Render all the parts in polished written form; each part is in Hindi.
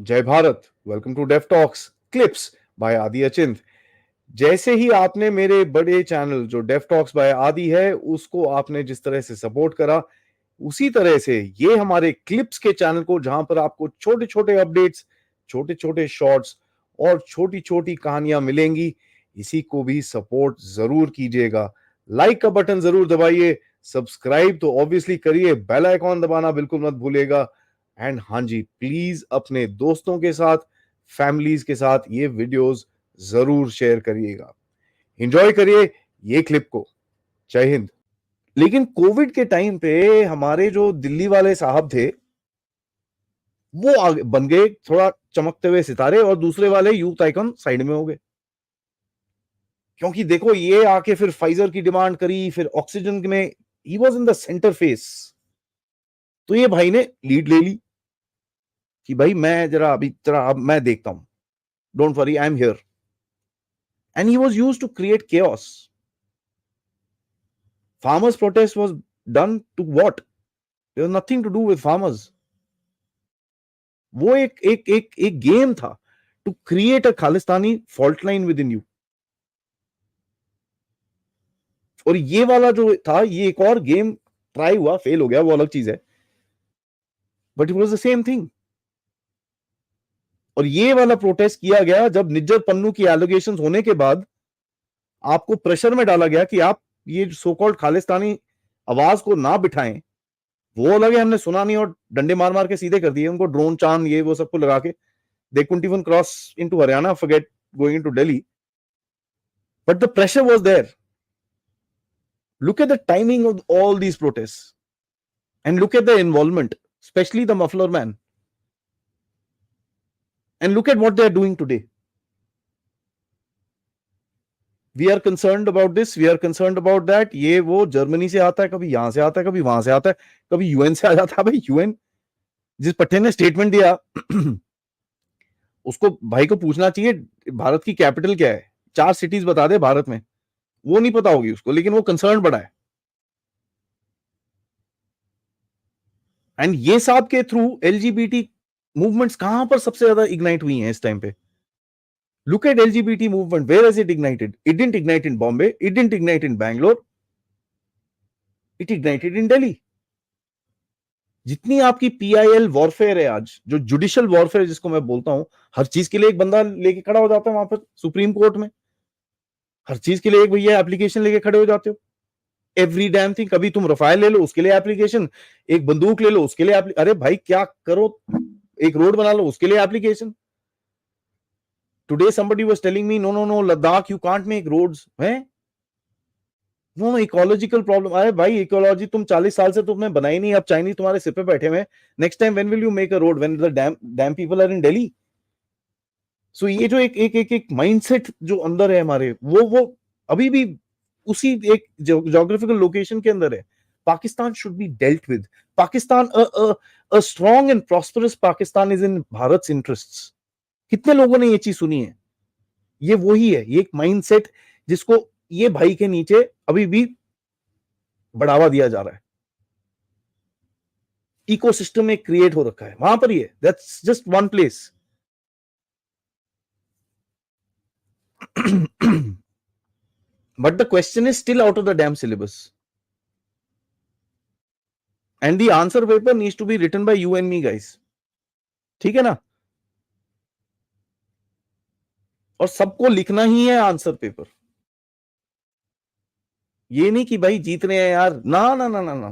जय Bharat. Welcome to deaf talks clips by Adi Achint. जैसे ही आपने मेरे बड़े चैनल जो डेफ टॉक्स बाय आदि है उसको आपने जिस तरह से सपोर्ट करा, उसी तरह से ये हमारे क्लिप्स के चैनल को, जहां पर आपको छोटे छोटे अपडेट्स, छोटे छोटे शॉर्ट्स और छोटी छोटी कहानियां मिलेंगी, इसी को भी सपोर्ट जरूर कीजिएगा। लाइक का बटन जरूर दबाइए, सब्सक्राइब तो ऑब्वियसली करिए, बेल आइकॉन दबाना बिल्कुल मत भूलिएगा। एंड हाँ जी, प्लीज अपने दोस्तों के साथ, फैमिलीज के साथ ये वीडियोस जरूर शेयर करिएगा। एंजॉय करिए ये क्लिप को। जय हिंद। लेकिन कोविड के टाइम पे हमारे जो दिल्ली वाले साहब थे वो आगे बन गए थोड़ा चमकते हुए सितारे, और दूसरे वाले यूथ आइकन साइड में हो गए। क्योंकि देखो, ये आके फिर फाइजर की डिमांड करी, फिर ऑक्सीजन में he was in the centre face. तो ये भाई ने लीड ले ली कि भाई मैं जरा अभी जरा अब मैं देखता हूं, don't worry I am here. And he was used to create chaos. Farmers protest was done to what? There was nothing to do with farmers. वो एक गेम था to create a Khalistani fault line within you. और ये वाला जो था, ये एक और गेम ट्राई हुआ, फेल हो गया, वो अलग चीज है, but it was the same thing. और ये वाला प्रोटेस्ट किया गया जब निज्जर पन्नू की एलिगेशंस होने के बाद आपको प्रेशर में डाला गया कि आप ये सो कॉल्ड खालिस्तानी आवाज को ना बिठाएं। वो लगे हमने सुना नहीं, और डंडे मार मार के सीधे कर दिए उनको, ड्रोन चांद ये वो सबको लगा के। They couldn't even cross into Haryana, forget going into Delhi. But the pressure was there. Look at the timing of all these protests and look at the involvement, especially the muffler man. And look at what they are doing today. We are concerned about this, we are concerned about that. ये वो जर्मनी से आता है, कभी यहां से आता है, कभी वहां से आता है, कभी यूएन से आ जाता है। भाई यूएन, जिस पट्टे ने स्टेटमेंट दिया उसको भाई को पूछना चाहिए भारत की कैपिटल क्या है, 4 सिटीज बता दे भारत में। वो नहीं पता होगी उसको, लेकिन वो कंसर्न बड़ा है। एंड ये साहब के थ्रू एलजीबीटी मूवमेंट्स कहां पर सबसे ज्यादा इग्नाइट हुई हैं इस टाइम पे। Look at LGBT movement, where has it ignited? It didn't ignite in Bombay, it didn't ignite in Bangalore, it ignited in Delhi. जितनी आपकी पीआईएल वॉरफेयर है आज, जो जुडिशियल वॉरफेयर जिसको मैं बोलता हूं, हर चीज के लिए एक बंदा लेके खड़ा हो जाता है वहां पर सुप्रीम कोर्ट में। हर चीज के लिए एक भैया एप्लीकेशन लेके खड़े हो जाते हो। Every damn thing. कभी तुम रफाल ले लो उसके लिए एप्लीकेशन, एक बंदूक ले लो उसके लिए अरे भाई क्या करो, एक रोड बना लो उसके लिए application. Today somebody was telling me no Ladakh you can't make roads है। No ecological problem. अरे भाई इकोलॉजी तुम 40 साल से तुमने बनाई नहीं, अब चाइनीज तुम्हारे सिर पे बैठे हुए। Next time when will you make a road when the dam people are in Delhi? So ये जो एक माइंडसेट जो अंदर है हमारे, वो अभी भी उसी एक ज्योग्राफिकल लोकेशन के अंदर है। Pakistan should be dealt with. Pakistan, a strong and prosperous Pakistan is in Bharat interests. कितने लोगों ने ये चीज सुनी है? ये वही है, ये एक माइंडसेट जिसको ये भाई के नीचे अभी भी बढ़ावा दिया जा रहा है। इकोसिस्टम एक क्रिएट हो रखा है वहां पर, ये that's just one place. But the question is still out of the damn syllabus. And the answer paper needs to be written by you and me, guys. ठीक है ना? और सबको लिखना ही है आंसर पेपर। ये नहीं कि भाई जीत रहे हैं यार, ना ना ना ना ना,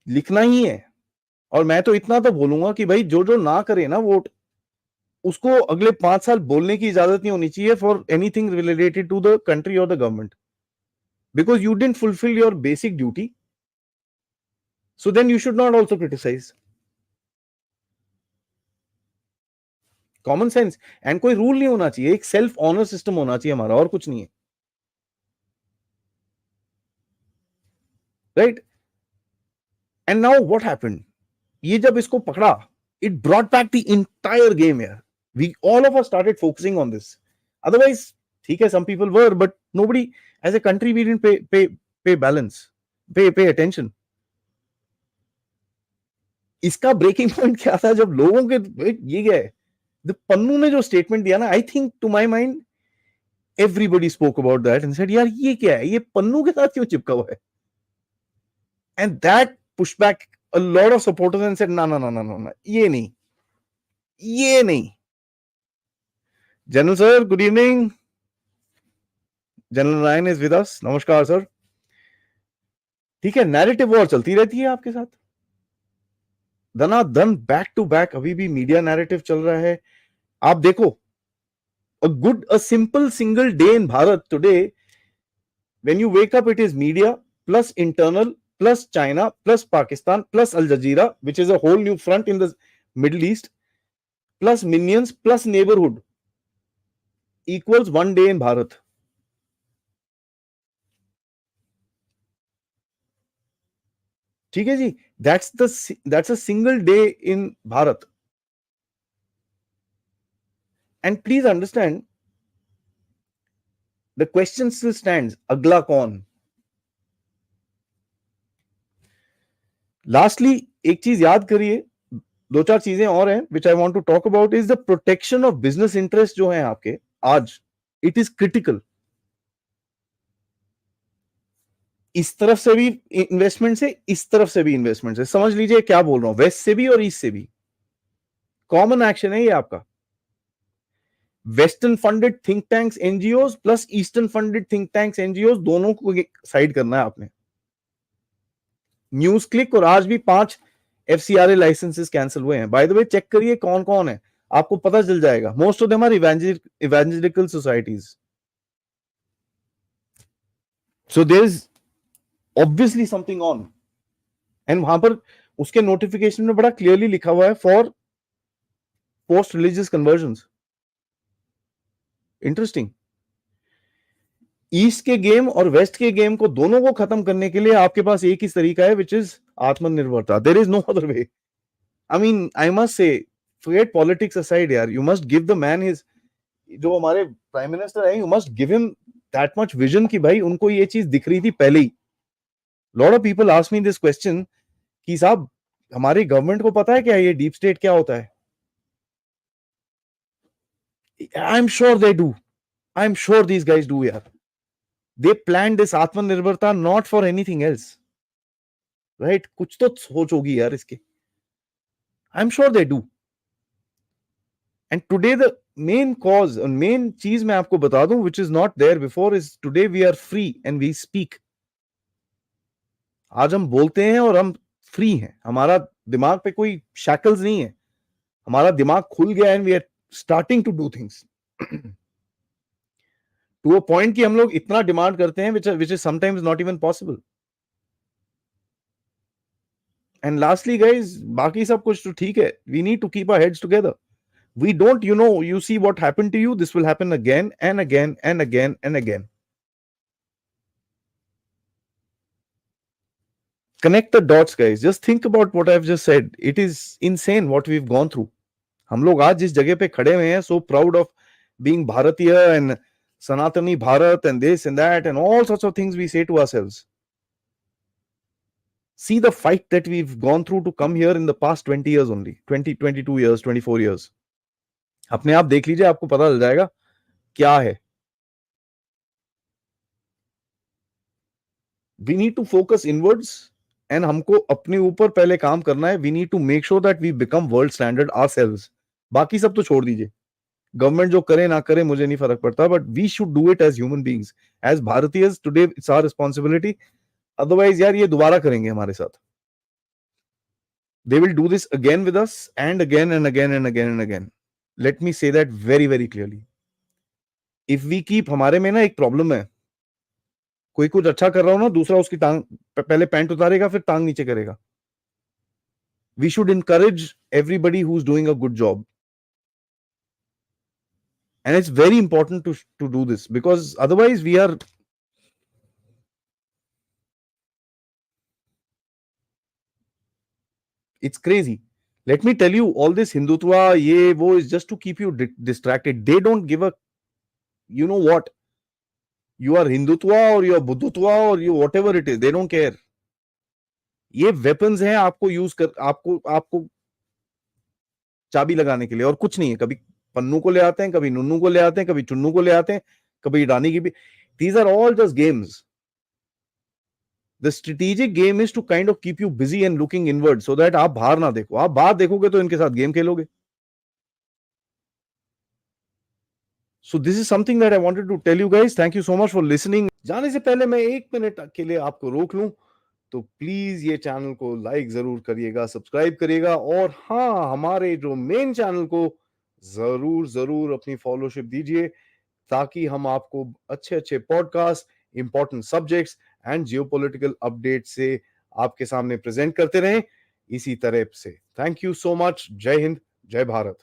लिखना ही है। और मैं तो इतना तो बोलूंगा कि भाई जो जो ना करे ना वोट, उसको अगले 5 साल बोलने की इजाजत नहीं होनी चाहिए for anything related to the country और the government, because you didn't fulfil your basic duty, so then you should not also criticise. Common sense. And कोई रूल नहीं होना चाहिए, एक सेल्फ ऑनर सिस्टम होना चाहिए हमारा, और कुछ नहीं है। Right? And now what happened, ये जब इसको पकड़ा, it brought back the entire game यार। We all of us started focusing on this. Otherwise ठीक है, some people were, but nobody as a country we didn't pay balance, pay attention. इसका ब्रेकिंग पॉइंट क्या था जब लोगों के ये क्या है, पन्नू ने जो स्टेटमेंट दिया ना, I think to my mind everybody spoke about that and said यार ये क्या है, ये पन्नू के साथ क्यों चिपका हुआ है, and that pushed back a lot of supporters and said ना ना ना ना ना ये नहीं, ये नहीं. General sir, good evening. General Narayan is with us. नमस्कार सर. ठीक है, नैरेटिव वॉर चलती रहती है आपके साथ, धनाधन बैक टू बैक. अभी भी मीडिया नैरेटिव चल रहा है. आप देखो, a simple single day in Bharat today, when you wake up, it is media plus internal plus China plus Pakistan plus Al Jazeera, which is a whole new front in the Middle East, plus minions plus neighborhood equals one day in Bharat. ठीक है जी, that's a single day in Bharat. And please understand, the question still stands, अगला कौन? Lastly, एक चीज याद करिए, दो चार चीजें और हैं which I want to talk about is the protection of business interest जो है आपके आज, it is critical. इस तरफ से भी इन्वेस्टमेंट से, इस तरफ से भी इन्वेस्टमेंट से, समझ लीजिए क्या बोल रहा हूं, वेस्ट से भी और ईस्ट से भी. कॉमन एक्शन है ये आपका. Western funded think tanks NGO plus eastern funded think tanks NGO दोनों को साइड करना है आपने. न्यूज क्लिक और आज भी 5 एफसीआरए लाइसेंसेस कैंसिल हुए हैं. बाय द वे चेक करिए कौन कौन है, आपको पता चल जाएगा. Most of them are evangelical societies. So there is obviously something on. And वहां पर उसके नोटिफिकेशन में बड़ा क्लियरली लिखा हुआ है for post religious convergence. Interesting. East के गेम और वेस्ट के गेम को दोनों को खत्म करने के लिए आपके पास एक ही तरीका है, विच इज आत्मनिर्भरता. There is no other way. I mean, I must say, forget politics aside यार, you must give the man his, जो हमारे प्राइम मिनिस्टर है, you must give him that much vision कि भाई उनको ये चीज दिख रही थी पहले ही. Lot of people ask me this question कि साहब हमारी गवर्नमेंट को पता है क्या ये डीप स्टेट क्या होता है? I am sure they do. I am sure these guys do यार. They planned this आत्मनिर्भरता not for anything else, right? कुछ तो सोच होगी यार इसके. I'm sure they do. And today the main cause and main चीज मैं आपको बता दूं, which is not there before, is today we are free and we speak. आज हम बोलते हैं और हम फ्री हैं. हमारा दिमाग पे कोई शैकल्स नहीं है. हमारा दिमाग खुल गया and we are starting to do things. To a point कि हम लोग इतना डिमांड करते हैं which is sometimes not even possible. And lastly guys, बाकी सब कुछ तो ठीक है. We need to keep our heads together. We don't, you see what happened to you, this will happen again and again and again and again. Connect the dots guys. Just think about what I've just said. It is insane what we've gone through. हम लोग आज जिस जगह पे खड़े हुए हैं, so proud of being Bharatiya and Sanatani Bharat and this and that and all sorts of things we say to ourselves. See the fight that we've gone through to come here in the past 20 years only. 20, 22 years, 24 years. अपने आप देख लीजिए, आपको पता चल जाएगा क्या है. We need to focus inwards and हमको अपने ऊपर पहले काम करना है. We need to make sure that we become world standard ourselves. बाकी सब तो छोड़ दीजिए. गवर्नमेंट जो करे ना करे मुझे नहीं फर्क पड़ता, but we should do it as human beings, as Bharatiyas. Today it's our responsibility. Otherwise यार ये दोबारा करेंगे हमारे साथ. They will do this again with us and again and again and again and again. Let me say that very very clearly. If we keep, हमारे में ना एक प्रॉब्लम है, कोई कुछ अच्छा कर रहा हो ना, दूसरा उसकी टांग पहले पैंट उतारेगा फिर टांग नीचे करेगा. We should encourage everybody who's doing a good job. And it's very important to do this, because otherwise we are, it's crazy. Let me tell you, all this Hindutva, ye wo, is just to keep you distracted. They don't give a, you know what, you are Hindutva or you are Buddhutva or you whatever it is, they don't care. ये वेपन्स हैं आपको यूज कर, आपको आपको चाबी लगाने के लिए, और कुछ नहीं है। कभी पन्नू को ले आते हैं, कभी नुन्नू को ले आते हैं, कभी चुन्नू को ले आते हैं, कभी रानी की भी। These are all just games. The strategic game is to kind of keep you busy and looking inward, so that आप बाहर ना देखो। आप बाहर देखोगे तो इनके साथ गेम खेलोगे. So this is something that I wanted to tell you guys. Thank you so much for listening. जाने से पहले मैं 1 मिनट के लिए आपको रोक लूं, तो प्लीज ये चैनल को लाइक जरूर करिएगा, सब्सक्राइब करिएगा, और हाँ, हमारे जो मेन चैनल को जरूर जरूर अपनी फॉलोशिप दीजिए, ताकि हम आपको अच्छे अच्छे podcast, important subjects and geopolitical update से आपके सामने प्रेजेंट करते रहें इसी तरह से. Thank you so much. जय हिंद, जय भारत.